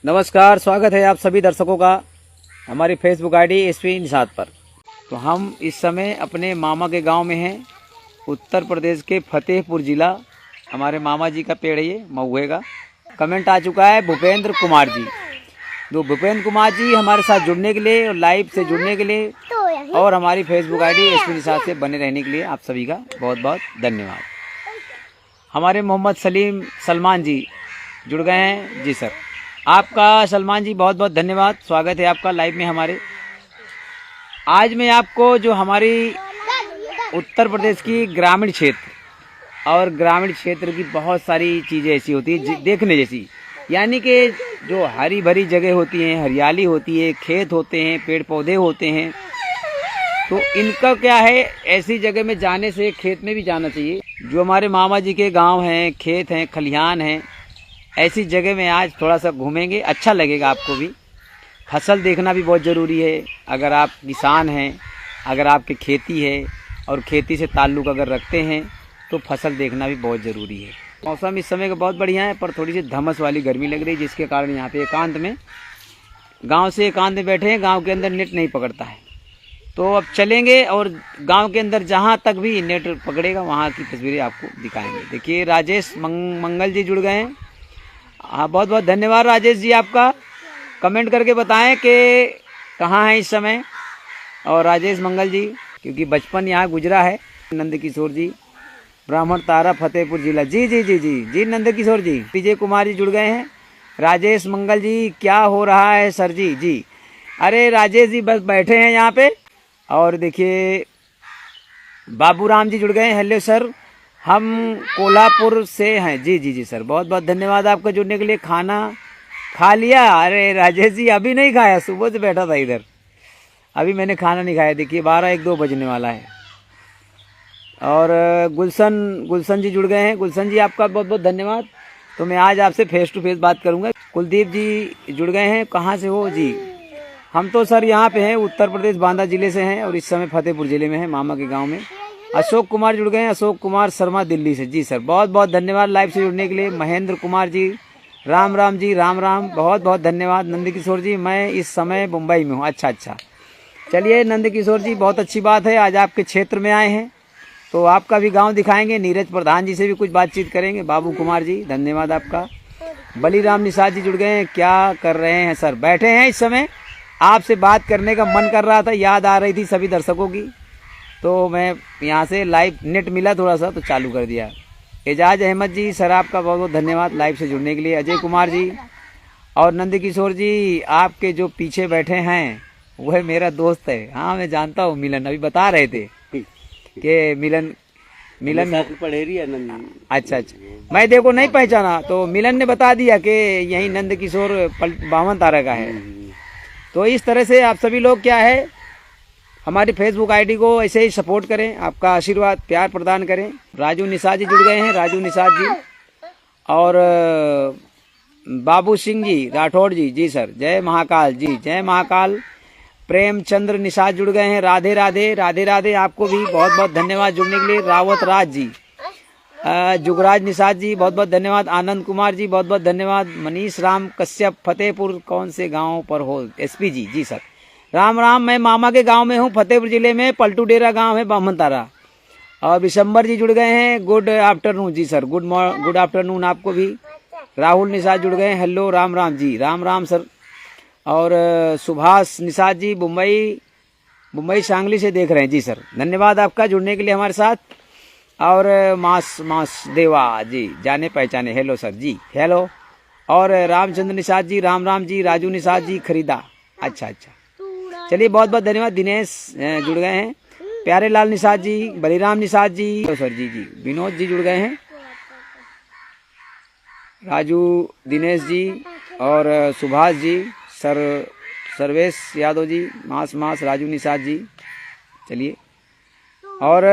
नमस्कार, स्वागत है आप सभी दर्शकों का हमारी फेसबुक आईडी एसपी निषाद पर। तो हम इस समय अपने मामा के गांव में हैं, उत्तर प्रदेश के फतेहपुर जिला। हमारे मामा जी का पेड़ है ये महुए का। कमेंट आ चुका है भूपेंद्र कुमार जी। तो भूपेंद्र कुमार जी हमारे साथ जुड़ने के लिए और लाइव से जुड़ने के लिए और हमारी फेसबुक आईडी एसपी निषाद से बने रहने के लिए आप सभी का बहुत बहुत धन्यवाद। हमारे मोहम्मद सलमान जी जुड़ गए हैं। जी सर, आपका सलमान जी बहुत बहुत धन्यवाद, स्वागत है आपका लाइव में हमारे। आज मैं आपको जो हमारी उत्तर प्रदेश की ग्रामीण क्षेत्र और ग्रामीण क्षेत्र की बहुत सारी चीज़ें ऐसी होती है देखने जैसी, यानी कि जो हरी भरी जगह होती हैं, हरियाली होती है, खेत होते हैं, पेड़ पौधे होते हैं, तो इनका क्या है, ऐसी जगह में जाने से खेत में भी जाना चाहिए। जो हमारे मामा जी के गांव हैं, खेत हैं, खलिहान हैं, ऐसी जगह में आज थोड़ा सा घूमेंगे, अच्छा लगेगा आपको भी। फसल देखना भी बहुत ज़रूरी है। अगर आप किसान हैं, अगर आपकी खेती है और खेती से ताल्लुक़ अगर रखते हैं तो फसल देखना भी बहुत ज़रूरी है। मौसम इस समय का बहुत बढ़िया है, पर थोड़ी सी धमस वाली गर्मी लग रही है, जिसके कारण यहाँ पे एकांत में, गांव से एकांत में बैठे हैं। गांव के अंदर नेट नहीं पकड़ता है, तो अब चलेंगे और गांव के अंदर जहाँ तक भी नेट पकड़ेगा वहाँ की तस्वीरें आपको दिखाएंगे। देखिए राजेश मंगल जी जुड़ गए हैं। हाँ, बहुत बहुत धन्यवाद राजेश जी आपका। कमेंट करके बताएं कि कहाँ हैं इस समय। और राजेश मंगल जी, क्योंकि बचपन यहाँ गुजरा है। नंद किशोर जी, ब्राह्मण तारा, फतेहपुर जिला। जी जी जी जी जी नंद किशोर जी। विजय कुमार जी जुड़ गए हैं। राजेश मंगल जी, क्या हो रहा है सर जी? जी अरे राजेश जी बस बैठे हैं यहाँ पे। और देखिए बाबूराम जी जुड़ गए हैं। हेलो सर, हम कोल्हापुर से हैं। जी जी जी सर, बहुत बहुत धन्यवाद आपका जुड़ने के लिए। खाना खा लिया? अरे राजेश जी अभी नहीं खाया, सुबह से बैठा था इधर, अभी मैंने खाना नहीं खाया। देखिए 12-1-2 बजने वाला है। और गुलशन जी जुड़ गए हैं। गुलशन जी आपका बहुत बहुत धन्यवाद। तो मैं आज आपसे फेस टू फेस बात करूंगा। कुलदीप जी जुड़ गए हैं। कहाँ से हो जी? हम तो सर यहाँ पे हैं, उत्तर प्रदेश बांदा जिले से हैं और इस समय फतेहपुर जिले में हैं, मामा के गाँव में। अशोक कुमार जुड़ गए हैं। अशोक कुमार शर्मा दिल्ली से। जी सर, बहुत बहुत धन्यवाद लाइव से जुड़ने के लिए। महेंद्र कुमार जी, राम राम जी, राम राम, बहुत बहुत धन्यवाद। नंद किशोर जी, मैं इस समय मुंबई में हूँ। अच्छा अच्छा, चलिए नंद किशोर जी, बहुत अच्छी बात है, आज आपके क्षेत्र में आए हैं तो आपका भी गांव दिखाएंगे। नीरज प्रधान जी से भी कुछ बातचीत करेंगे। बाबू कुमार जी धन्यवाद आपका। बलीराम निषाद जी जुड़ गए हैं। क्या कर रहे हैं सर? बैठे हैं इस समय, आपसे बात करने का मन कर रहा था, याद आ रही थी सभी दर्शकों की, तो मैं यहाँ से लाइव नेट मिला थोड़ा सा तो चालू कर दिया। एजाज अहमद जी सर, आपका बहुत बहुत धन्यवाद लाइव से जुड़ने के लिए। अजय कुमार जी और नंद किशोर जी, आपके जो पीछे बैठे हैं वह मेरा दोस्त है। हाँ मैं जानता हूँ, मिलन अभी बता रहे थे कि मिलन पढ़ेरी है नंद। अच्छा अच्छा, मैं देखो नहीं पहचाना तो मिलन ने बता दिया कि यही नंद किशोर बावन तारा का है। तो इस तरह से आप सभी लोग क्या है, हमारी फेसबुक आईडी को ऐसे ही सपोर्ट करें, आपका आशीर्वाद प्यार प्रदान करें। राजू निषाद जी जुड़ गए हैं। राजू निषाद जी और बाबू सिंह जी राठौड़ जी। जी सर, जय महाकाल जी, जय महाकाल। प्रेमचंद्र निषाद जुड़ गए हैं। राधे राधे, राधे राधे, आपको भी बहुत बहुत धन्यवाद जुड़ने के लिए। रावत राज जी, जुगराज निषाद जी बहुत बहुत धन्यवाद। आनंद कुमार जी बहुत बहुत धन्यवाद। मनीष राम कश्यप, फतेहपुर कौन से गांव पर हो? एसपी जी। जी सर, राम राम, मैं मामा के गांव में हूं, फतेहपुर जिले में, पलटू डेरा गांव है, बामन तारा। और विशंबर जी जुड़ गए हैं। Good afternoon. जी सर, गुड आफ्टरनून आपको भी। राहुल निषाद जुड़ गए हैं। हेलो राम राम जी, राम राम सर। और सुभाष निषाद जी मुंबई सांगली से देख रहे हैं। जी सर, धन्यवाद आपका जुड़ने के लिए हमारे साथ। और मास देवा जी, जाने पहचाने, हेलो सर जी, हेलो। और रामचंद्र निषाद जी, राम राम जी। राजू निषाद जी खरीदा। अच्छा अच्छा, चलिए बहुत बहुत धन्यवाद। दिनेश जुड़ गए हैं। प्यारे लाल निषाद जी, बलीराम निषाद जी, सर जी जी, विनोद जी जुड़ गए हैं। राजू, दिनेश जी और सुभाष जी, सर्वेश यादव जी, मास राजू निषाद जी। चलिए, और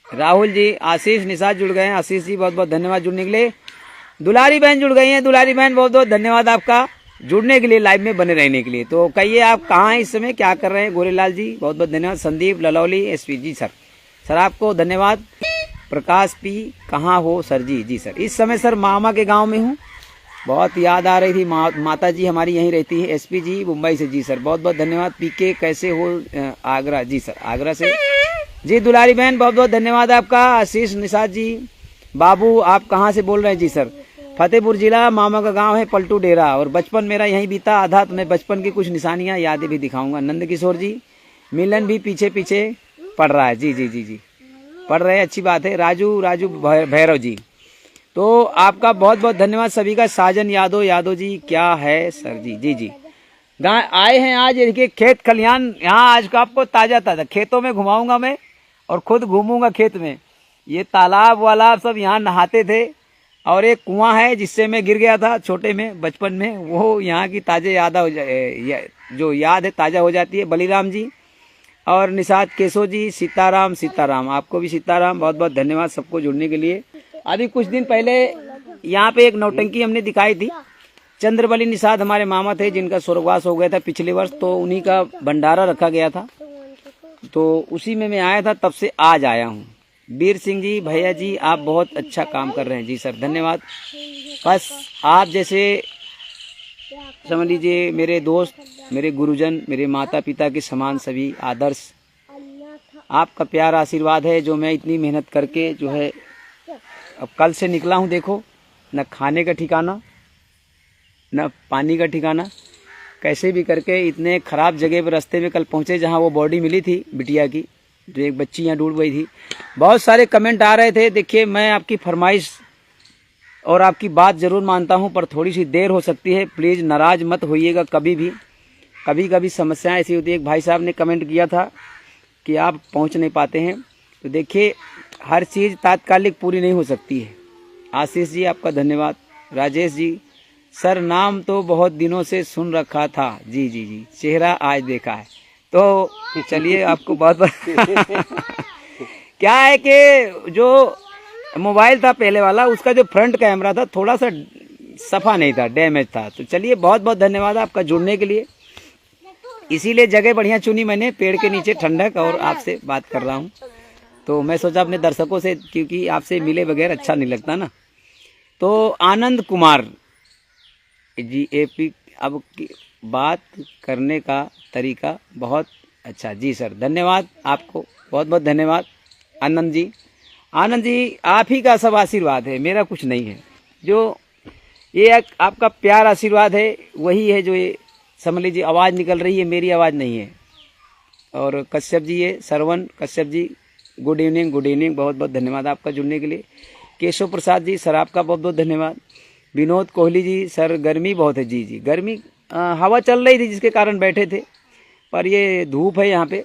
राहुल जी, आशीष निषाद जुड़ गए हैं। आशीष जी बहुत बहुत धन्यवाद जुड़ने के लिए। दुलारी बहन जुड़ गई हैं। दुलारी बहन बहुत बहुत धन्यवाद आपका जुड़ने के लिए, लाइव में बने रहने के लिए। तो कहिए आप कहाँ हैं इस समय, क्या कर रहे हैं? गोरेलाल जी बहुत बहुत धन्यवाद। संदीप ललौली एसपी जी सर आपको धन्यवाद। प्रकाश पी, कहाँ हो सर जी? जी सर, इस समय सर मामा के गांव में हूँ बहुत याद आ रही थी। माता जी हमारी यहीं रहती है, एसपी जी मुंबई से। जी सर बहुत बहुत धन्यवाद। पीके कैसे हो? आगरा। जी सर आगरा से। जी दुलारी बहन बहुत बहुत धन्यवाद आपका। आशीष निषाद जी। बाबू आप कहाँ से बोल रहे हैं? जी सर फतेहपुर जिला, मामा का गांव है पलटू डेरा, और बचपन मेरा यहीं बीता आधा। तो मैं बचपन की कुछ निशानियां यादें भी दिखाऊंगा। नंद किशोर जी। मिलन भी पीछे पीछे पढ़ रहा है। जी जी जी जी पढ़ रहे हैं, अच्छी बात है। राजू भैरव जी, तो आपका बहुत बहुत धन्यवाद सभी का। साजन यादव जी क्या है सर? जी जी जी आए हैं आज। देखिए खेत खलियान यहाँ आज का आपको ताजा ताजा खेतों में घुमाऊंगा मैं, और खुद घूमूंगा खेत में। ये तालाब वाला सब यहाँ नहाते थे, और एक कुआं है जिससे मैं गिर गया था छोटे में बचपन में, वो यहाँ की ताजे जो याद है ताजा हो जाती है। बलीराम जी और निषाद केशव जी। सीताराम आपको भी सीताराम बहुत बहुत धन्यवाद सबको जुड़ने के लिए। अभी कुछ दिन पहले यहाँ पे एक नौटंकी हमने दिखाई थी। चंद्रबली निषाद हमारे मामा थे जिनका स्वर्गवास हो गया था पिछले वर्ष, तो उन्हीं का भंडारा रखा गया था, तो उसी में मैं आया था, तब से आज आया हूँ। वीर सिंह जी भैया जी आप बहुत अच्छा काम कर रहे हैं। जी सर धन्यवाद। बस आप जैसे समझ लीजिए मेरे दोस्त, मेरे गुरुजन, मेरे माता पिता के समान सभी आदर्श, आपका प्यार आशीर्वाद है जो मैं इतनी मेहनत करके जो है अब कल से निकला हूँ। देखो न खाने का ठिकाना न पानी का ठिकाना, कैसे भी करके इतने खराब जगह पर रास्ते में कल पहुँचे जहाँ वो बॉडी मिली थी बिटिया की, जो एक बच्ची यहाँ डूब गई थी। बहुत सारे कमेंट आ रहे थे। देखिए मैं आपकी फरमाइश और आपकी बात जरूर मानता हूँ, पर थोड़ी सी देर हो सकती है, प्लीज़ नाराज मत होइएगा कभी भी। कभी कभी समस्याएं ऐसी होती है। एक भाई साहब ने कमेंट किया था कि आप पहुँच नहीं पाते हैं, तो देखिए हर चीज़ तात्कालिक पूरी नहीं हो सकती है। आशीष जी आपका धन्यवाद। राजेश जी सर नाम तो बहुत दिनों से सुन रखा था। जी जी जी चेहरा आज देखा है, तो चलिए आपको बहुत क्या है कि जो मोबाइल था पहले वाला, उसका जो फ्रंट कैमरा था थोड़ा सा सफा नहीं था, डैमेज था। तो चलिए बहुत बहुत धन्यवाद आपका जुड़ने के लिए। इसीलिए जगह बढ़िया चुनी मैंने, पेड़ के नीचे ठंडक, और आपसे बात कर रहा हूँ। तो मैं सोचा अपने दर्शकों से, क्योंकि आपसे मिले बगैर अच्छा नहीं लगता ना। तो आनंद कुमार जी एपी, अब की बात करने का तरीका बहुत अच्छा। जी सर धन्यवाद आपको, बहुत बहुत धन्यवाद आनंद जी आप ही का सब आशीर्वाद है, मेरा कुछ नहीं है। जो ये आपका प्यार आशीर्वाद है वही है जो ये समझ लीजिए आवाज़ निकल रही है, मेरी आवाज़ नहीं है। और कश्यप जी ये श्रवण कश्यप जी गुड इवनिंग बहुत बहुत धन्यवाद आपका जुड़ने के लिए। केशव प्रसाद जी सर आपका बहुत बहुत धन्यवाद। विनोद कोहली जी सर गर्मी बहुत है। जी जी गर्मी, हवा चल रही थी जिसके कारण बैठे थे, पर ये धूप है यहाँ पे।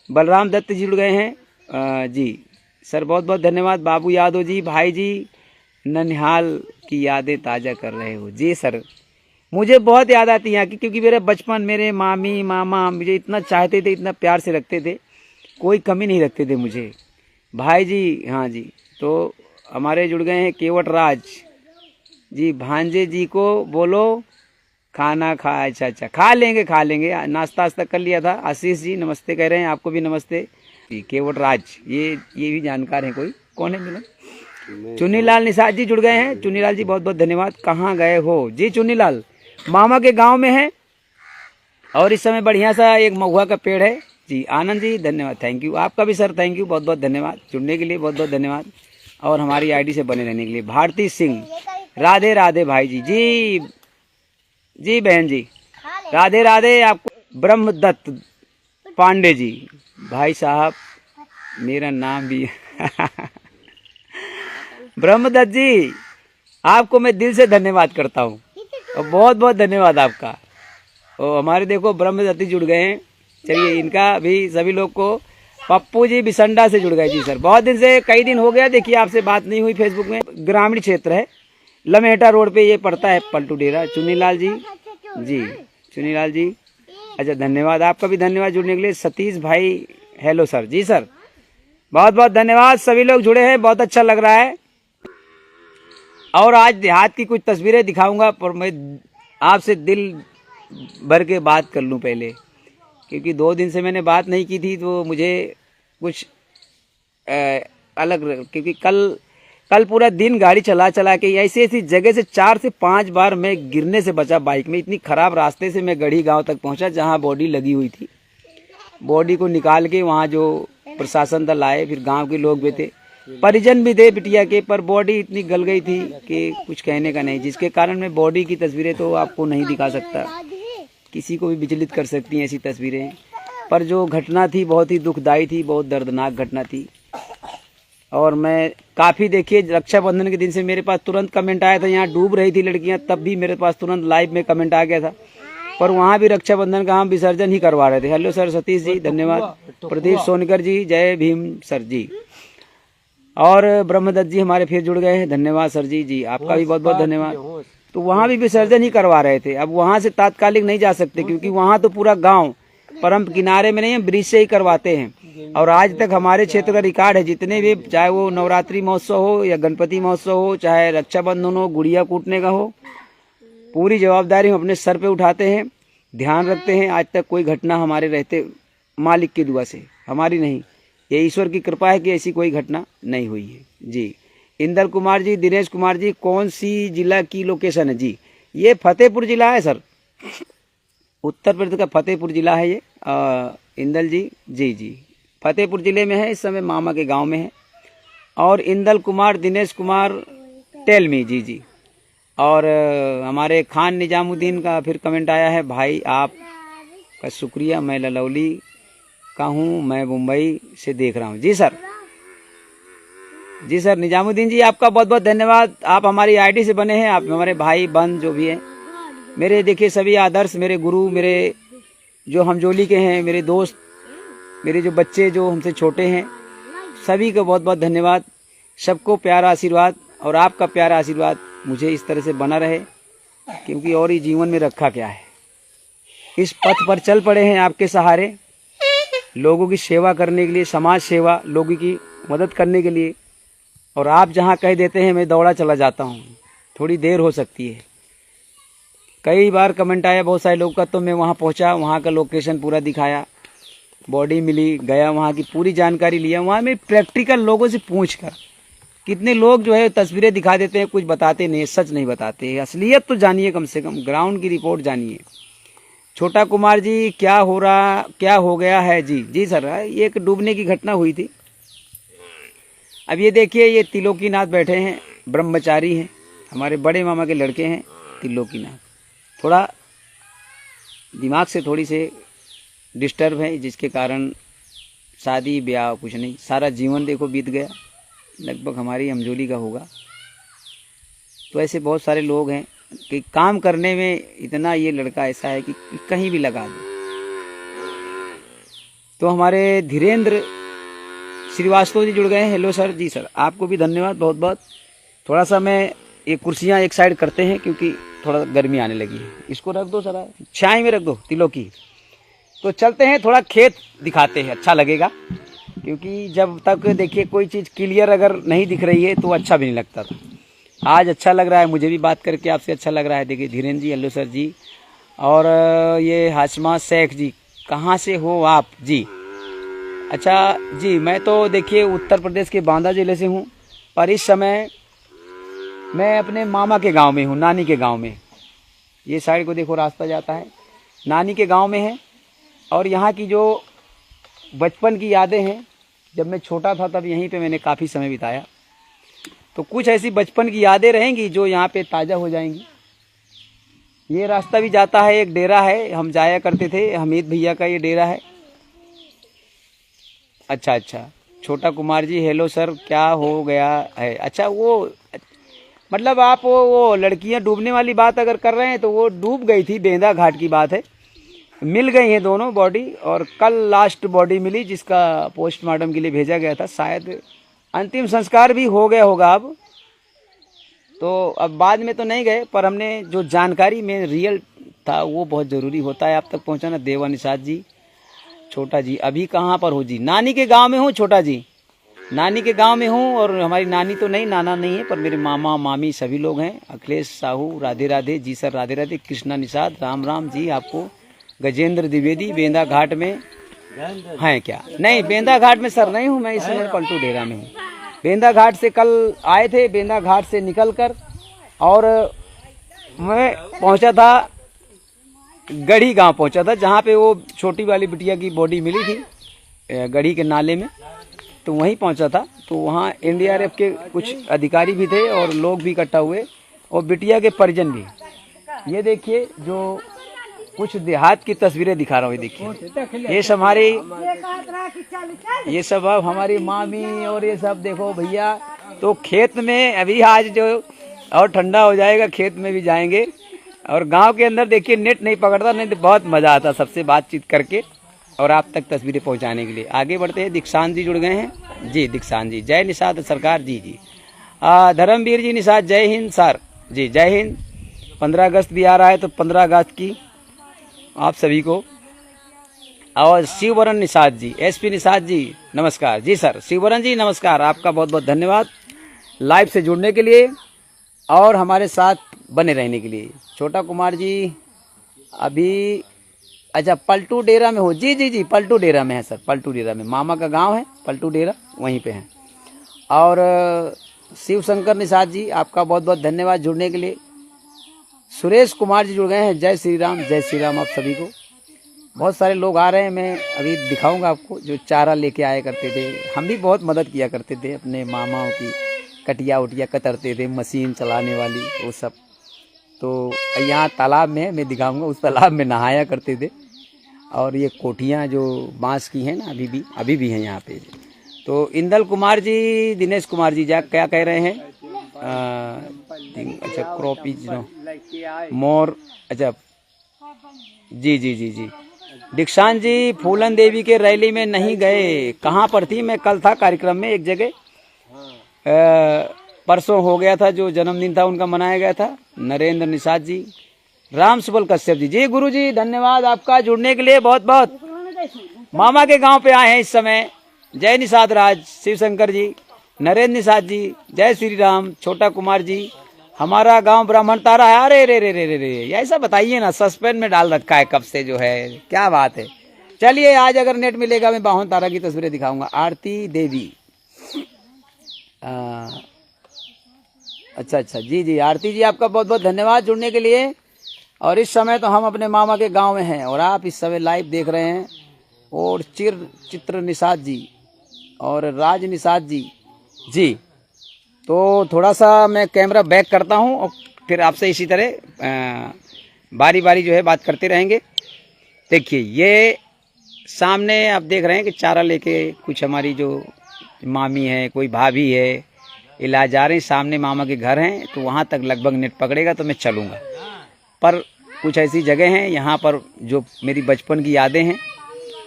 बलराम दत्त जी जुड़ गए हैं। जी सर बहुत बहुत धन्यवाद। बाबू यादव जी भाई जी ननिहाल की यादें ताज़ा कर रहे हो। जी सर मुझे बहुत याद आती है यहाँ की, क्योंकि मेरे बचपन मेरे मामी मामा मुझे इतना चाहते थे, इतना प्यार से रखते थे, कोई कमी नहीं रखते थे मुझे। भाई जी हाँ जी, तो हमारे जुड़ गए हैं केवट राज जी। भांजे जी को बोलो खाना खा। अच्छा खा लेंगे, नाश्ता वास्ता कर लिया था। आशीष जी नमस्ते कह रहे हैं, आपको भी नमस्ते जी। केवट राज ये भी जानकार हैं, कोई कौन है मिलन? चुन्नीलाल निषाद जी जुड़ गए हैं। चुन्नीलाल जी बहुत बहुत धन्यवाद। कहाँ गए हो? जी चुन्नीलाल मामा के गांव में है, और इस समय बढ़िया सा एक महुआ का पेड़ है। जी आनंद जी धन्यवाद, थैंक यू। आपका भी सर थैंक यू, बहुत बहुत धन्यवाद जुड़ने के लिए, बहुत बहुत धन्यवाद, और हमारी आईडी से बने रहने के लिए। भारती सिंह राधे राधे भाई जी। जी बहन जी राधे राधे आपको। ब्रह्मदत्त पांडे जी भाई साहब मेरा नाम भी ब्रह्मदत्त जी आपको मैं दिल से धन्यवाद करता हूँ, और बहुत बहुत धन्यवाद आपका। और हमारे देखो ब्रह्मदत्त जुड़ गए हैं। चलिए इनका भी सभी लोग को। पप्पू जी बिसंडा से जुड़ गए। जी सर बहुत दिन से, कई दिन हो गया देखिए आपसे बात नहीं हुई फेसबुक में। ग्रामीण क्षेत्र है, लमेटा रोड पे ये पड़ता है पलटू डेरा। चुन्नीलाल जी चुन्नीलाल जी अच्छा धन्यवाद, आपका भी धन्यवाद जुड़ने के लिए। सतीश भाई हेलो सर। जी सर बहुत बहुत धन्यवाद, सभी लोग जुड़े हैं, बहुत अच्छा लग रहा है। और आज देहात की कुछ तस्वीरें दिखाऊंगा, पर मैं आपसे दिल भर के बात कर लूं पहले, क्योंकि 2 दिन से मैंने बात नहीं की थी, तो मुझे कुछ अलग, क्योंकि कल कल पूरा दिन गाड़ी चला चला के ऐसी ऐसी जगह से 4 से 5 बार मैं गिरने से बचा बाइक में। इतनी खराब रास्ते से मैं गढ़ी गांव तक पहुंचा जहां बॉडी लगी हुई थी। बॉडी को निकाल के वहां जो प्रशासन दल आए, फिर गांव के लोग भी थे, परिजन भी थे बिटिया के, पर बॉडी इतनी गल गई थी कि कुछ कहने का नहीं, जिसके कारण मैं बॉडी की तस्वीरें तो आपको नहीं दिखा सकता। किसी को भी विचलित कर सकती हैं ऐसी तस्वीरें। पर जो घटना थी बहुत ही दुखदायी थी, बहुत दर्दनाक घटना थी। और मैं काफ़ी देखिए रक्षाबंधन के दिन से मेरे पास तुरंत कमेंट आया था, यहाँ डूब रही थी लड़कियाँ, तब भी मेरे पास तुरंत लाइव में कमेंट आ गया था। पर वहाँ भी रक्षाबंधन का हम विसर्जन ही करवा रहे थे। हेलो सर सतीश जी, धन्यवाद। प्रदीप सोनकर जी, जय भीम सर जी। और ब्रह्मदत्त जी हमारे फिर जुड़ गए हैं, धन्यवाद सर जी। जी आपका भी बहुत बहुत धन्यवाद। तो वहाँ भी विसर्जन ही करवा रहे थे। अब वहाँ से तात्कालिक नहीं जा सकते क्योंकि वहाँ तो पूरा गाँव परम किनारे में नहीं है, ब्रिज से ही करवाते हैं। और आज तक हमारे क्षेत्र का रिकॉर्ड है, जितने भी, चाहे वो नवरात्रि महोत्सव हो या गणपति महोत्सव हो, चाहे रक्षाबंधन हो, गुड़िया कूटने का हो, पूरी जवाबदारी हम अपने सर पे उठाते हैं, ध्यान रखते हैं। आज तक कोई घटना हमारे रहते, मालिक की दुआ से, हमारी नहीं, ये ईश्वर की कृपा है कि ऐसी कोई घटना नहीं हुई है जी। इंदर कुमार जी, दिनेश कुमार जी, कौन सी जिला की लोकेशन है जी? ये फतेहपुर जिला है सर, उत्तर प्रदेश का फतेहपुर जिला है ये। इंदल जी, जी जी फतेहपुर जिले में है, इस समय मामा के गांव में है। और इंदल कुमार, दिनेश कुमार, टेलमी, जी जी। और हमारे खान निजामुद्दीन का फिर कमेंट आया है, भाई आपका शुक्रिया, मैं ललौली का हूँ, मैं मुंबई से देख रहा हूँ। जी सर, जी सर निजामुद्दीन जी, आपका बहुत बहुत धन्यवाद। आप हमारी आईडी से बने हैं, आप हमारे भाई बहन जो भी हैं, मेरे देखिए सभी आदर्श, मेरे गुरु, मेरे जो हमजोली के हैं, मेरे दोस्त, मेरे जो बच्चे जो हमसे छोटे हैं, सभी को बहुत बहुत धन्यवाद। सबको प्यारा आशीर्वाद, और आपका प्यारा आशीर्वाद मुझे इस तरह से बना रहे, क्योंकि और ही जीवन में रखा क्या है। इस पथ पर चल पड़े हैं आपके सहारे, लोगों की सेवा करने के लिए, समाज सेवा, लोगों की मदद करने के लिए। और आप जहाँ कह देते हैं मैं दौड़ा चला जाता हूँ, थोड़ी देर हो सकती है। कई बार कमेंट आया बहुत सारे लोगों का, तो मैं वहाँ पहुँचा, वहाँ का लोकेशन पूरा दिखाया, बॉडी मिली, गया, वहाँ की पूरी जानकारी लिया। वहाँ में प्रैक्टिकल लोगों से पूछ कर, कितने लोग जो है तस्वीरें दिखा देते हैं, कुछ बताते नहीं, सच नहीं बताते। असलियत तो जानिए, कम से कम ग्राउंड की रिपोर्ट जानिए। छोटा कुमार जी, क्या हो गया है जी? जी सर, ये एक डूबने की घटना हुई थी। अब ये देखिए, ये त्रिलोकीनाथ बैठे हैं, ब्रह्मचारी हैं, हमारे बड़े मामा के लड़के हैं त्रिलोकीनाथ। थोड़ा दिमाग से थोड़ी से डिस्टर्ब है, जिसके कारण शादी ब्याह कुछ नहीं, सारा जीवन देखो बीत गया, लगभग हमारी हमजोली का होगा। तो ऐसे बहुत सारे लोग हैं कि काम करने में इतना ये लड़का ऐसा है कि कहीं भी लगा दो। तो हमारे धीरेन्द्र श्रीवास्तव जी जुड़ गए हैं, हेलो सर। जी सर, आपको भी धन्यवाद बहुत बहुत। थोड़ा सा मैं ये कुर्सियाँ एक साइड करते हैं क्योंकि थोड़ा गर्मी आने लगी है। इसको रख दो सर, छाई में रख दो तिलोकी। तो चलते हैं, थोड़ा खेत दिखाते हैं, अच्छा लगेगा। क्योंकि जब तक देखिए कोई चीज़ क्लियर अगर नहीं दिख रही है तो अच्छा भी नहीं लगता था। आज अच्छा लग रहा है, मुझे भी बात करके आपसे अच्छा लग रहा है। देखिए धीरेन्द्र जी, हेलो सर जी। और ये हाशमा शेख जी, कहाँ से हो आप जी? अच्छा जी, मैं तो देखिए उत्तर प्रदेश के बांदा जिले से हूँ, पर इस समय मैं अपने मामा के गांव में हूँ, नानी के गांव में। ये साइड को देखो रास्ता जाता है, नानी के गांव में है। और यहाँ की जो बचपन की यादें हैं, जब मैं छोटा था तब यहीं पे मैंने काफ़ी समय बिताया, तो कुछ ऐसी बचपन की यादें रहेंगी जो यहाँ पे ताज़ा हो जाएंगी। ये रास्ता भी जाता है, एक डेरा है, हम जाया करते थे, हमीद भैया का ये डेरा है। अच्छा अच्छा, छोटा कुमार जी, हेलो सर, क्या हो गया है? अच्छा, वो मतलब आप वो लड़कियां डूबने वाली बात अगर कर रहे हैं तो वो डूब गई थी, बेंदा घाट की बात है। मिल गई हैं दोनों बॉडी, और कल लास्ट बॉडी मिली जिसका पोस्टमार्टम के लिए भेजा गया था। शायद अंतिम संस्कार भी हो गया होगा अब तो। अब बाद में तो नहीं गए, पर हमने जो जानकारी में रियल था वो बहुत ज़रूरी होता है आप तक पहुंचाना। देवा निषाद जी, छोटा जी, अभी कहाँ पर हो जी? नानी के गांव में हूँ छोटा जी, नानी के गांव में हूँ। और हमारी नानी तो नहीं, नाना नहीं है, पर मेरे मामा मामी सभी लोग हैं। अखिलेश साहू, राधे राधे जी सर, राधे राधे। कृष्णा निषाद, राम राम जी आपको। गजेंद्र द्विवेदी, बेंदा घाट में हैं क्या? नहीं, बेंदा घाट में सर नहीं हूँ मैं, इस समय पलटू डेरा में हूँ। बेंदा घाट से कल आए थे, बेंदा घाट से निकलकर, और मैं पहुंचा था गढ़ी गांव पहुंचा था, जहां पे वो छोटी वाली बिटिया की बॉडी मिली थी गढ़ी के नाले में, तो वहीं पहुंचा था। तो वहाँ एनडीआरएफ के कुछ अधिकारी भी थे और लोग भी इकट्ठा हुए, और बिटिया के परिजन भी। ये देखिए जो कुछ देहात की तस्वीरें दिखा रहा हूँ, ये देखिए, ये सब हमारी, ये सब अब हमारी मामी, और ये सब देखो भैया। तो खेत में अभी आज जो और ठंडा हो जाएगा, खेत में भी जाएंगे, और गांव के अंदर देखिए नेट नहीं पकड़ता, नहीं तो बहुत मजा आता सबसे बातचीत करके और आप तक तस्वीरें पहुंचाने के लिए। आगे बढ़ते हैं, दीक्षांत जी जुड़ गए हैं जी, दीक्षांत जी, जय निषाद सरकार जी। जी धर्मवीर जी निषाद, जय हिंद सर जी, जय हिंद। 15 अगस्त भी आ रहा है, तो 15 अगस्त की आप सभी को। और शिववरण निषाद जी, एसपी निषाद जी नमस्कार जी सर, शिववरण जी नमस्कार, आपका बहुत बहुत धन्यवाद लाइव से जुड़ने के लिए और हमारे साथ बने रहने के लिए। छोटा कुमार जी अभी अच्छा पलटू डेरा में हो? जी जी जी, पलटू डेरा में है सर, पलटू डेरा में, मामा का गांव है पलटू डेरा, वहीं पे है। और शिव शंकर निषाद जी, आपका बहुत बहुत धन्यवाद जुड़ने के लिए। सुरेश कुमार जी जुड़ गए हैं, जय श्री राम, जय श्री राम आप सभी को। बहुत सारे लोग आ रहे हैं, मैं अभी दिखाऊंगा आपको, जो चारा लेके आया करते थे, हम भी बहुत मदद किया करते थे, अपने मामाओं की कटिया उटिया कतरते थे, मशीन चलाने वाली वो सब। तो यहाँ तालाब में है, मैं दिखाऊंगा, उस तालाब में नहाया करते थे। और ये कोठियाँ जो बांस की हैं ना, अभी भी हैं यहाँ पे। तो इंदल कुमार जी, दिनेश कुमार जी क्या कह रहे हैं? अच्छा क्रॉपीज नो मोर, अच्छा जी जी जी जी। दीक्षांत जी, फूलन देवी के रैली में नहीं गए, कहाँ पर थी? मैं कल था कार्यक्रम में एक जगह, परसों हो गया था, जो जन्मदिन था उनका मनाया गया था। नरेंद्र निषाद जी, राम सुबल कश्यप जी, जी गुरु जी धन्यवाद आपका जुड़ने के लिए बहुत बहुत। मामा के गांव पे आए हैं इस समय, जय निषाद राज, शिव शंकर जी, नरेंद्र निषाद जी, जय श्री राम। छोटा कुमार जी, हमारा गांव ब्राह्मण तारा है। अरे रे रे रे रे रे, ऐसा बताइए ना, सस्पेंस में डाल रखा है कब से, जो है क्या बात है। चलिए आज अगर नेट मिलेगा मैं बाहुन तारा की तस्वीरें दिखाऊंगा। आरती देवी, अच्छा जी जी, आरती जी आपका बहुत बहुत धन्यवाद जुड़ने के लिए। और इस समय तो हम अपने मामा के गांव में हैं और आप इस समय लाइव देख रहे हैं। और चित्र निषाद जी और राज निषाद जी जी। तो थोड़ा सा मैं कैमरा बैक करता हूं और फिर आपसे इसी तरह बारी बारी जो है बात करते रहेंगे। देखिए ये सामने आप देख रहे हैं कि चारा लेके कुछ हमारी जो मामी है, कोई भाभी है, इलाज जा रहे हैं। सामने मामा के घर हैं, तो वहाँ तक लगभग नेट पकड़ेगा तो मैं चलूँगा। पर कुछ ऐसी जगह हैं यहाँ पर जो मेरी बचपन की यादें हैं।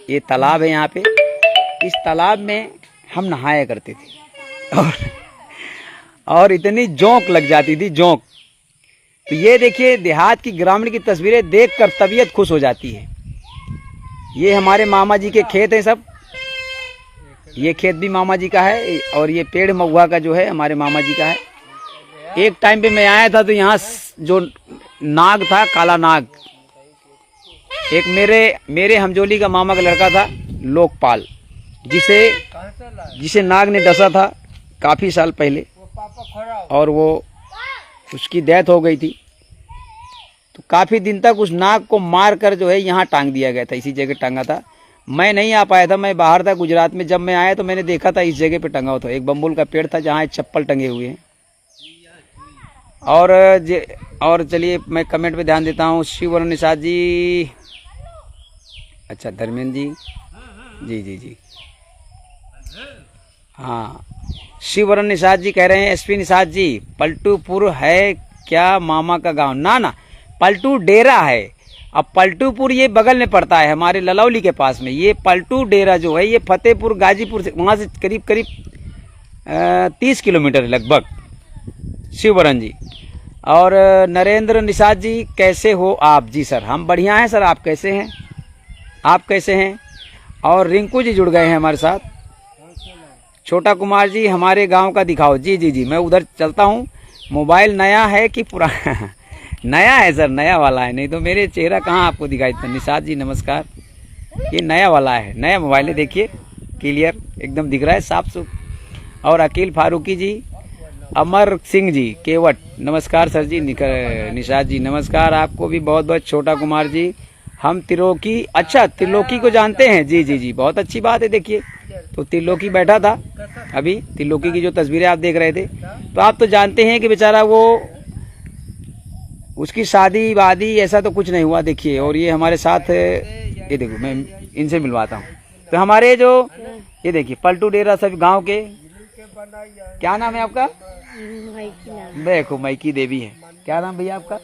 ये तालाब है यहाँ पे, इस तालाब में हम नहाया करते थे और इतनी जोंक लग जाती थी, जोंक। तो ये देखिए देहात की ग्रामीण की तस्वीरें देखकर तबीयत खुश हो जाती है। ये हमारे मामा जी के खेत हैं सब, ये खेत भी मामा जी का है और ये पेड़ महुआ का जो है हमारे मामा जी का है। एक टाइम पे मैं आया था तो यहाँ जो नाग था, काला नाग, एक मेरे हमजोली का मामा का लड़का था लोकपाल, जिसे नाग ने डसा था काफी साल पहले और वो उसकी डेथ हो गई थी। तो काफी दिन तक उस नाग को मार कर जो है यहाँ टांग दिया गया था, इसी जगह टांगा था। मैं नहीं आ पाया था, मैं बाहर था गुजरात में। जब मैं आया तो मैंने देखा था इस जगह पे टंगा हुआ था, एक बम्बुल का पेड़ था जहाँ चप्पल टंगे हुए हैं। और चलिए मैं कमेंट पे ध्यान देता हूँ। शिववरण निषाद जी, अच्छा धर्मेंद्र जी, जी जी जी, हाँ शिववरण निषाद जी कह रहे हैं एसपी निषाद जी पलटूपुर है क्या मामा का गांव? ना पलटू डेरा है। अब पलटूपुर ये बगल में पड़ता है हमारे ललौली के पास में। ये पलटू डेरा जो है ये फतेहपुर गाजीपुर से, वहाँ से करीब 30 किलोमीटर लगभग। शिववरण जी और नरेंद्र निषाद जी कैसे हो आप? जी सर हम बढ़िया हैं सर, आप कैसे हैं? आप कैसे हैं? और रिंकू जी जुड़ गए हैं हमारे साथ। छोटा कुमार जी हमारे गांव का दिखाओ। जी जी जी मैं उधर चलता हूं। मोबाइल नया है कि पुराना? नया है सर, नया वाला है, नहीं तो मेरे चेहरा कहाँ आपको दिखाई देता। निषाद जी नमस्कार, ये नया वाला है, नया मोबाइल है, देखिए क्लियर एकदम दिख रहा है, साफ सुथ। और अकील फारूकी जी, अमर सिंह जी केवट, नमस्कार सर जी। निषाद जी नमस्कार, आपको भी बहुत बहुत। छोटा कुमार जी, हम त्रिलोकी, अच्छा त्रिलोकी को जानते हैं, जी जी जी, बहुत अच्छी बात है। देखिए तो त्रिलोकी बैठा था अभी, त्रिलोकी की जो तस्वीरें आप देख रहे थे, तो आप तो जानते हैं कि बेचारा वो, उसकी शादी वादी ऐसा तो कुछ नहीं हुआ। देखिए, और ये हमारे साथ, ये देखो मैं इनसे मिलवाता हूँ। तो हमारे जो, ये देखिए पलटू डेरा सब गांव के, क्या नाम है आपका? देखो मैकी देवी है। क्या नाम भैया आपका?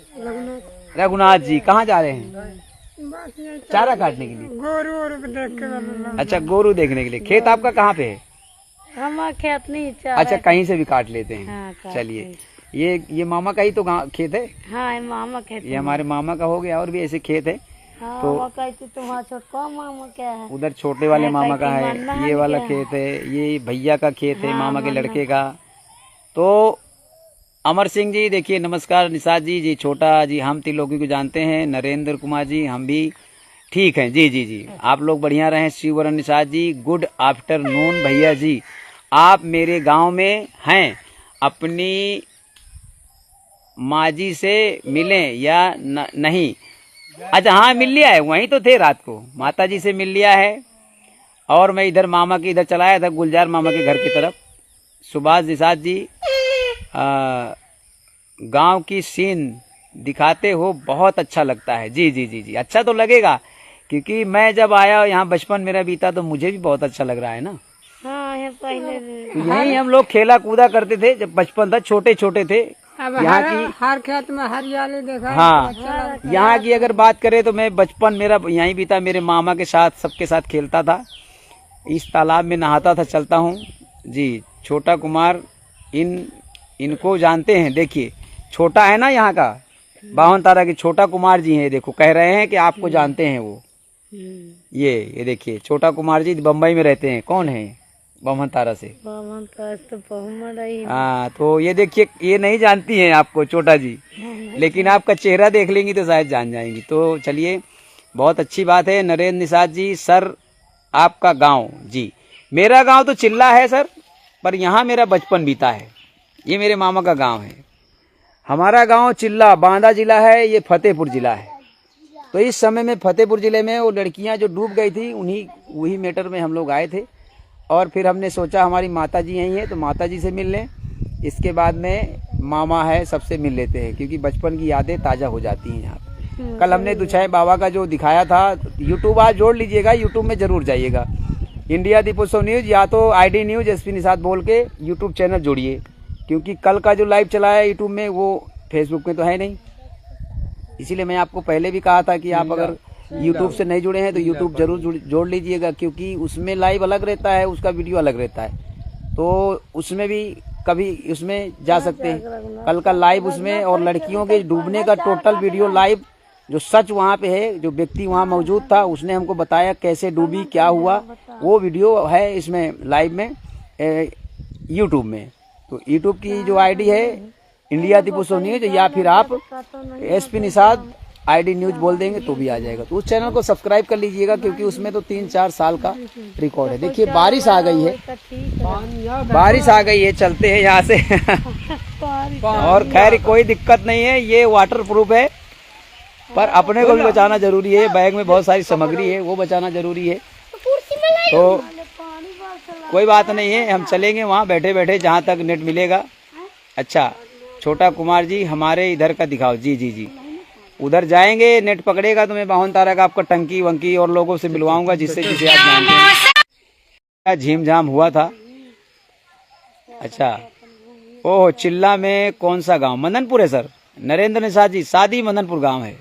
रघुनाथ जी। कहाँ जा रहे हैं? चारा काटने के लिए। गोरू। अच्छा, गोरू देखने के लिए। खेत आपका कहाँ पे है? हमारा खेत नहीं। अच्छा, कहीं से भी काट लेते हैं। हाँ, चलिए, ये मामा का ही तो खेत है। हाँ, मामा खेत। ये हमारे मामा का हो गया, और भी ऐसे खेत है। हाँ, तो तुम्हारा छोटा मामा क्या है? उधर छोटे वाले मामा का है, ये वाला खेत है, ये भैया का खेत है, मामा के लड़के का। तो अमर सिंह जी देखिए, नमस्कार। निषाद जी, जी छोटा जी, हम त्रिलोकी को जानते हैं। नरेंद्र कुमार जी, हम भी ठीक हैं, जी जी जी, आप लोग बढ़िया रहें। शिववरण निषाद जी, गुड आफ्टरनून भैया जी, आप मेरे गांव में हैं, अपनी माँ जी से मिलें या नहीं? अच्छा हाँ, मिल लिया है, वहीं तो थे रात को, माता जी से मिल लिया है। और मैं इधर मामा के इधर चलाया था, गुलजार मामा के घर की तरफ। सुभाष निषाद जी, गांव की सीन दिखाते हो, बहुत अच्छा लगता है। जी जी जी जी, अच्छा तो लगेगा, क्योंकि मैं जब आया यहाँ बचपन मेरा बीता, तो मुझे भी बहुत अच्छा लग रहा है ना। हाँ, पहले तो यहीं हम लोग खेला कूदा करते थे जब बचपन था, छोटे छोटे थे। यहाँ की हर खेत में हरियाली देखा। हाँ, यहाँ की अगर बात करें तो मैं बचपन मेरा यहीं बीता, मेरे मामा के साथ, सबके साथ खेलता था, इस तालाब में नहाता था, चलता हूँ जी। छोटा कुमार, इनको जानते हैं, देखिए छोटा है ना यहाँ का, बावन तारा के छोटा कुमार जी हैं। देखो कह रहे हैं कि आपको जानते हैं वो, ये देखिए छोटा कुमार जी बम्बई में रहते हैं। कौन है? बावन तारा से। बावन तारा तो बहुत। हाँ, तो ये देखिए, ये नहीं जानती हैं आपको छोटा जी, लेकिन आपका चेहरा देख लेंगी तो शायद जान जाएंगी। तो चलिए, बहुत अच्छी बात है। नरेंद्र निषाद जी, सर आपका गांव? जी मेरा गांव तो चिल्ला है सर, पर यहाँ मेरा बचपन बीता है। ये मेरे मामा का गांव है। हमारा गांव चिल्ला बांदा जिला है, ये फतेहपुर जिला है। तो इस समय में फतेहपुर जिले में वो लड़कियां जो डूब गई थी, वही मैटर में हम लोग आए थे। और फिर हमने सोचा हमारी माता जी यहीं है, तो माता जी से मिल लें, इसके बाद में मामा है, सबसे मिल लेते हैं, क्योंकि बचपन की यादें ताज़ा हो जाती हैं यहाँ पे। कल हमने दुछाए बाबा का जो दिखाया था, यूट्यूब आज जोड़ लीजिएगा, यूट्यूब में जरूर जाइएगा, इंडिया दीपोत्सव न्यूज़ या तो ID न्यूज़ एसपी निषाद बोल के यूट्यूब चैनल जोड़िए, क्योंकि कल का जो लाइव चला है यूट्यूब में, वो फेसबुक में तो है नहीं। इसीलिए मैं आपको पहले भी कहा था कि आप अगर यूट्यूब से नहीं जुड़े हैं तो यूट्यूब जरूर जोड़ लीजिएगा, क्योंकि उसमें लाइव अलग रहता है, उसका वीडियो अलग रहता है, तो उसमें भी कभी उसमें जा सकते हैं। कल का लाइव उसमें, और लड़कियों के डूबने का टोटल वीडियो लाइव, जो सच वहाँ पे है, जो व्यक्ति वहाँ मौजूद था उसने हमको बताया कैसे डूबी, क्या हुआ, वो वीडियो है इसमें लाइव में यूट्यूब में। तो यूट्यूब की जो ID है इंडिया दीपोत्सव न्यूज, या फिर आप SP निषाद ID न्यूज बोल देंगे तो भी आ जाएगा। तो उस चैनल को सब्सक्राइब कर लीजिएगा, क्योंकि उसमें तो 3-4 साल का रिकॉर्ड है। देखिए बारिश आ गई है, बारिश आ गई है, चलते हैं यहाँ से। और खैर कोई दिक्कत नहीं है, ये वाटर प्रूफ है, पर अपने को भी बचाना जरूरी है। बैग में बहुत सारी सामग्री है, वो बचाना जरूरी है। तो कोई बात नहीं है, हम चलेंगे वहाँ बैठे बैठे जहाँ तक नेट मिलेगा। अच्छा छोटा कुमार जी, हमारे इधर का दिखाओ। जी जी जी, उधर जाएंगे, नेट पकड़ेगा तो मैं बावन तारा का आपका टंकी वंकी और लोगों से मिलवाऊंगा, जिससे जिसे आप जानते हैं। झीम झाम हुआ था। अच्छा, ओह चिल्ला में कौन सा गांव? मदनपुर है सर। नरेंद्र निषाद जी, शादी मदनपुर गांव है,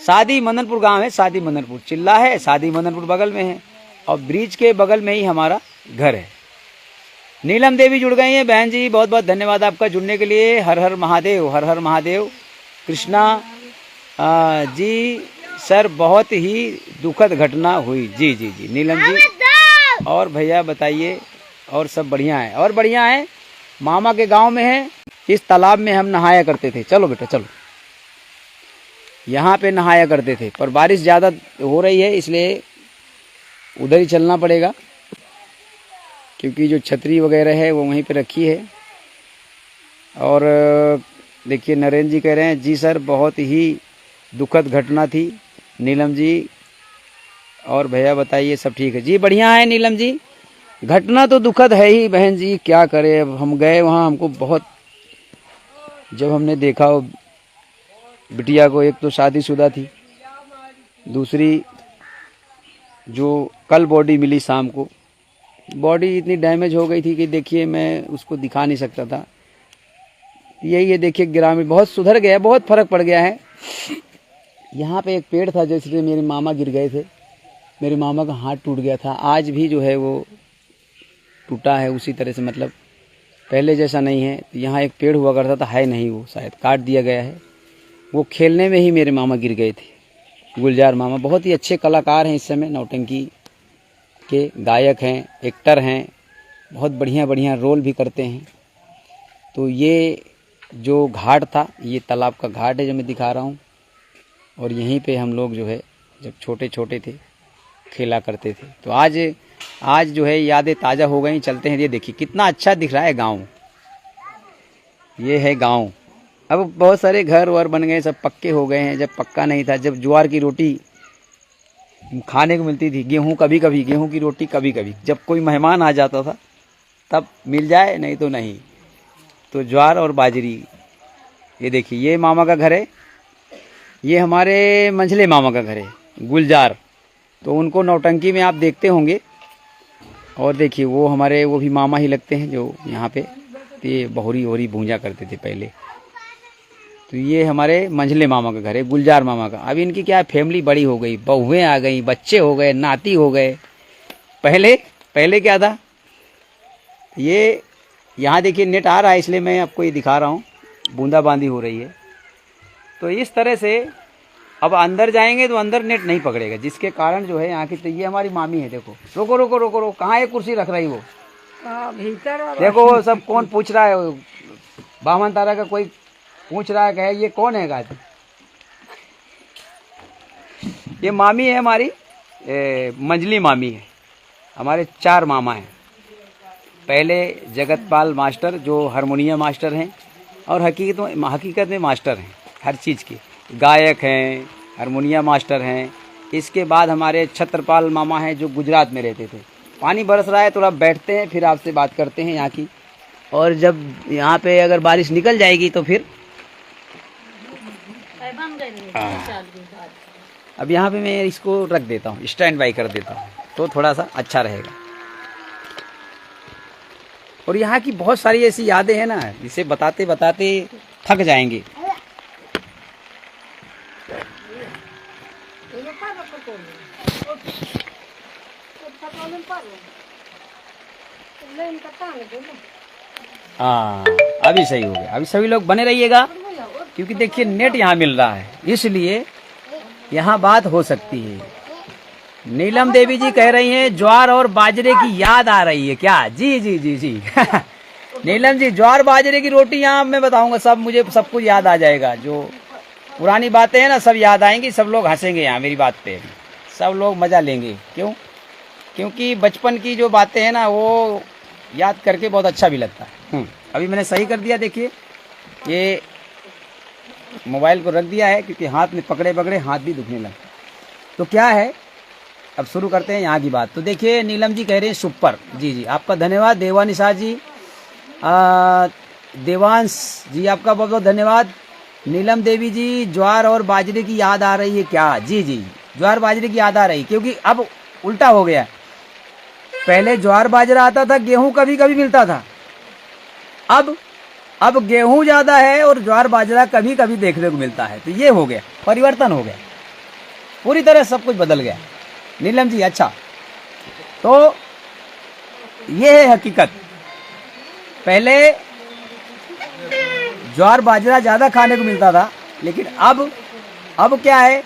शादी मदनपुर गांव है, शादी मदनपुर। चिल्ला है, शादी मदनपुर बगल में है, और ब्रिज के बगल में ही हमारा घर है। नीलम देवी जुड़ गई हैं बहन जी, बहुत बहुत धन्यवाद आपका जुड़ने के लिए। हर हर महादेव, हर हर महादेव। कृष्णा जी, सर बहुत ही दुखद घटना हुई। जी जी जी नीलम जी। और भैया बताइए, और सब बढ़िया है? और बढ़िया है, मामा के गांव में है, इस तालाब में हम नहाया करते थे। चलो बेटा चलो, यहाँ पे नहाया करते थे, पर बारिश ज़्यादा हो रही है इसलिए उधर ही चलना पड़ेगा। क्योंकि जो छतरी वगैरह है वो वहीं पे रखी है। और देखिए नरेंद्र जी कह रहे हैं जी सर बहुत ही दुखद घटना थी। नीलम जी और भैया बताइए सब ठीक है जी? बढ़िया है नीलम जी। घटना तो दुखद है ही बहन जी, क्या करें। अब हम गए वहाँ, हमको बहुत, जब हमने देखा वो बिटिया को, एक तो शादीशुदा थी, दूसरी जो कल बॉडी मिली शाम को, बॉडी इतनी डैमेज हो गई थी कि देखिए मैं उसको दिखा नहीं सकता था। यही है, देखिए ग्रामीण बहुत सुधर गया, बहुत फर्क पड़ गया है। यहाँ पे एक पेड़ था जिससे मेरे मामा गिर गए थे, मेरे मामा का हाथ टूट गया था, आज भी जो है वो टूटा है उसी तरह से, मतलब पहले जैसा नहीं है। यहाँ एक पेड़ हुआ करता था, है नहीं, वो शायद काट दिया गया है। वो खेलने में ही मेरे मामा गिर गए थे। गुलजार मामा बहुत ही अच्छे कलाकार हैं, इस समय नौटंकी के गायक हैं, एक्टर हैं, बहुत बढ़िया बढ़िया रोल भी करते हैं। तो ये जो घाट था, ये तालाब का घाट है जो मैं दिखा रहा हूँ। और यहीं पे हम लोग जो है जब छोटे छोटे थे खेला करते थे। तो आज जो है यादें ताज़ा हो गई। चलते हैं, ये देखिए कितना अच्छा दिख रहा है गांव। ये है गांव। अब बहुत सारे घर वर बन गए, सब पक्के हो गए हैं। जब पक्का नहीं था, जब ज्वार की रोटी खाने को मिलती थी, गेहूं कभी कभी, गेहूं की रोटी कभी कभी, जब कोई मेहमान आ जाता था तब मिल जाए, नहीं तो नहीं। तो ज्वार और बाजरी। ये देखिए ये मामा का घर है, ये हमारे मंझले मामा का घर है गुलजार। तो उनको नौटंकी में आप देखते होंगे। और देखिए वो हमारे वो भी मामा ही लगते हैं जो यहाँ पे ये बहुरी वोरी भूंजा करते थे पहले। तो ये हमारे मंझले मामा का घर है, गुलजार मामा का। अब इनकी क्या फैमिली बड़ी हो गई, बहुएं आ गई, बच्चे हो गए, नाती हो गए। पहले क्या था, ये यहाँ देखिए नेट आ रहा है इसलिए मैं आपको ये दिखा रहा हूँ, बूंदाबांदी हो रही है। तो इस तरह से अब अंदर जाएंगे तो अंदर नेट नहीं पकड़ेगा, जिसके कारण जो है यहाँ की। तो ये हमारी मामी है, देखो। रोको रोको रोको रोको, कहाँ एक कुर्सी रख रही वो? भीतर देखो वो सब कौन पूछ रहा है, बामन तारा का कोई पूछ रहा है कि ये कौन है गाज? ये मामी है हमारी, मंजली मामी है। हमारे 4 मामा हैं। पहले जगतपाल मास्टर जो हारमोनियम मास्टर हैं और हकीकत में मास्टर हैं हर चीज़ के, गायक हैं, हारमोनियम मास्टर हैं। इसके बाद हमारे छत्रपाल मामा हैं जो गुजरात में रहते थे। पानी बरस रहा है, थोड़ा बैठते हैं फिर आपसे बात करते हैं यहाँ की। और जब यहाँ पे अगर बारिश निकल जाएगी तो फिर अब यहाँ पे मैं इसको रख देता हूँ, स्टैंड बाई कर देता हूँ, तो थोड़ा सा अच्छा रहेगा। और यहाँ की बहुत सारी ऐसी यादें हैं ना, जिसे बताते बताते थक जाएंगे। हाँ अभी सही हो गया। अभी सभी लोग बने रहिएगा, क्योंकि देखिए नेट यहाँ मिल रहा है, इसलिए यहाँ बात हो सकती है। नीलम देवी जी कह रही हैं ज्वार और बाजरे की याद आ रही है क्या? जी जी जी जी नीलम जी, ज्वार बाजरे की रोटी यहाँ मैं बताऊंगा, सब मुझे सब कुछ याद आ जाएगा। जो पुरानी बातें हैं ना सब याद आएंगी, सब लोग हंसेंगे यहाँ मेरी बात पे, सब लोग मजा लेंगे। क्यों? क्योंकि बचपन की जो बातें हैं ना वो याद करके बहुत अच्छा भी लगता है। अभी मैंने सही कर दिया, देखिए ये मोबाइल को रख दिया है क्योंकि हाथ में पकड़े पकड़े हाथ भी दुखने लगा। तो क्या है, अब शुरू करते हैं यहाँ की बात। तो देखिए नीलम जी कह रहे हैं सुपर। जी जी आपका धन्यवाद। देवानिशा जी, देवांश जी आपका बहुत बहुत धन्यवाद। नीलम देवी जी, ज्वार और बाजरे की याद आ रही है क्या? जी जी ज्वार बाजरे की याद आ रही, क्योंकि अब उल्टा हो गया। पहले ज्वार बाजरा आता था, गेहूं कभी कभी मिलता था। अब गेहूं ज्यादा है और ज्वार बाजरा कभी कभी देखने को मिलता है। तो ये हो गया, परिवर्तन हो गया, पूरी तरह सब कुछ बदल गया। नीलम जी अच्छा, तो ये है हकीकत। पहले ज्वार बाजरा ज्यादा खाने को मिलता था, लेकिन अब क्या है,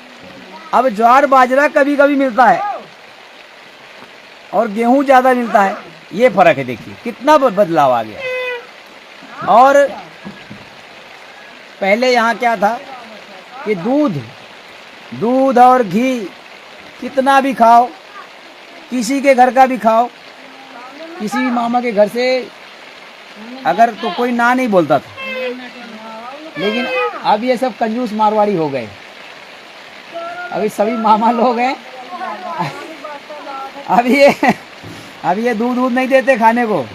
अब ज्वार बाजरा कभी कभी मिलता है और गेहूं ज्यादा मिलता है। ये फर्क है, देखिए कितना बदलाव आ गया। और पहले यहाँ क्या था कि दूध और घी कितना भी खाओ, किसी के घर का भी खाओ, किसी भी मामा के घर से अगर तो कोई ना नहीं बोलता था, लेकिन अब ये सब कंजूस मारवाड़ी हो गए। अभी सभी मामा लोग हैं। अब ये दूध नहीं देते खाने को,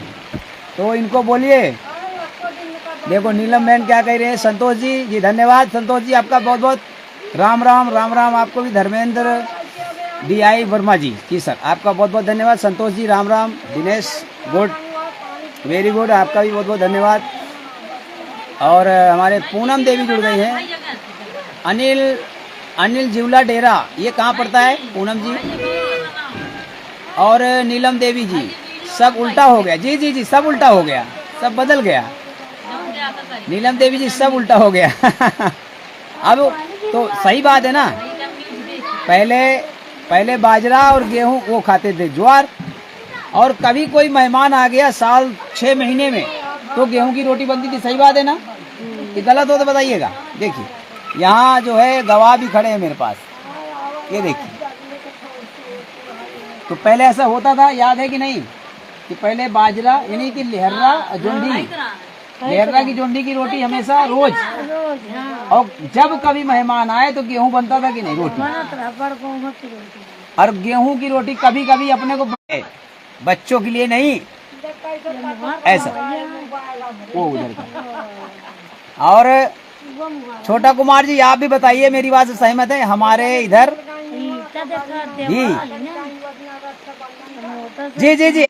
तो इनको बोलिए। देखो नीलम बहन क्या कह रहे हैं। संतोष जी धन्यवाद। संतोष जी आपका बहुत बहुत राम राम राम राम। आपको भी धर्मेंद्र DI वर्मा जी सर आपका बहुत बहुत धन्यवाद। संतोष जी राम राम। दिनेश गुड, वेरी गुड, आपका भी बहुत बहुत धन्यवाद। और हमारे पूनम देवी जुड़ गई हैं। अनिल जिवला डेरा, ये कहाँ पड़ता है पूनम जी? और नीलम देवी जी, सब उल्टा हो गया। जी सब उल्टा हो गया, सब बदल गया। नीलम देवी जी सब उल्टा हो गया। अब तो सही बात है ना, पहले बाजरा और गेहूं वो खाते थे, ज्वार, और कभी कोई मेहमान आ गया साल 6 महीने में तो गेहूं की रोटी बनती थी। सही बात है ना? ये गलत हो तो बताइएगा। देखिए यहाँ जो है गवाह भी खड़े हैं मेरे पास, ये देखिए। तो पहले ऐसा होता था, याद है कि नहीं, कि पहले बाजरा यानी कि लेहरा की जोंडी की रोटी हमेशा रोज, और जब कभी मेहमान आए तो गेहूं बनता था कि नहीं रोटी, और गेहूं की रोटी कभी कभी अपने को बच्चों के लिए नहीं, ऐसा वो उधर का। और छोटा कुमार जी आप भी बताइए, मेरी बात से सहमत है? हमारे इधर जी